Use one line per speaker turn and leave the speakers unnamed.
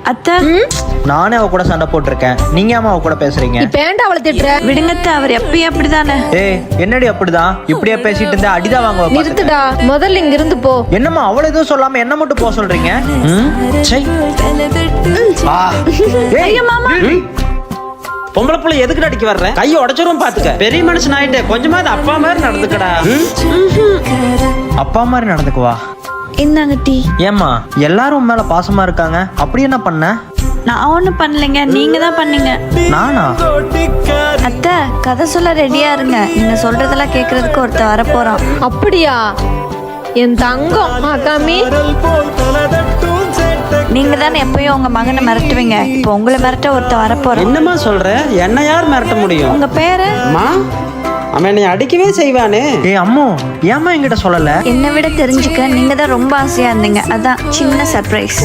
அத்தை
நானே அவ கூட சண்டை போட்டிருக்கேன். நீங்க ஏமா அவ கூட பேசுறீங்க?
இப்ப ஏன்டா அவளை திட்டுற?
விடுங்க அத்தை, அவர் எப்பயும் அப்படிதானே.
ஏய் என்னடி அப்படிதான்? இப்படியே பேசிட்டு இருந்தா அடிதான் வாங்குவ.
நிறுத்துடா, முதல்ல இங்க இருந்து போ.
என்னம்மா அவள எதுவும் சொல்லாம என்ன மட்டும் போக சொல்றீங்க? சை.
வா.
ஐயோ மாமா.
பொம்பளை புள்ள எதுக்கு அடிக்க வர்ற? கையை உடைச்சிரும் பாத்துக்க. பெரிய மனுஷன் ஆயிட்டு கொஞ்சமாவது அப்பா மாதிரி நடந்துக்கடா.
அப்பா மாதிரி நடந்துக்குவா.
இந்தாங்க டீ.
ஏம்மா எல்லாரும் உன் மேல பாசமா இருக்காங்க, அப்படி என்ன பண்ண?
நான் ஒண்ணும் பண்ணலைங்க, நீங்க தான் பண்ணீங்க.
நானா?
அத்தை கதை சொல்ல ரெடியா இருங்க. நீங்க சொல்றதெல்லாம் கேக்குறதுக்கு ஒருத்தர் வரப்போறான்.
அப்படியா? என் தங்கம் அகாமி.
நீங்க தானே எப்பயும் உங்க மகனை மிரட்டுவீங்க. இப்போ உங்களை மிரட்ட ஒருத்தர் வரப்போறான்.
என்னம்மா சொல்ற? என்ன யார் மிரட்ட முடியும்?
உங்க பேரு?
அம்மா, அவன் என்னை அடிக்கவே செய்வானே.
ஏய் அம்மு, ஏம்மா என்கிட்ட சொல்லல?
என்னை விட தெரிஞ்சுக்க நீங்க தான் ரொம்ப ஆசையா இருந்தீங்க, அதான் சின்ன சர்ப்ரைஸ்.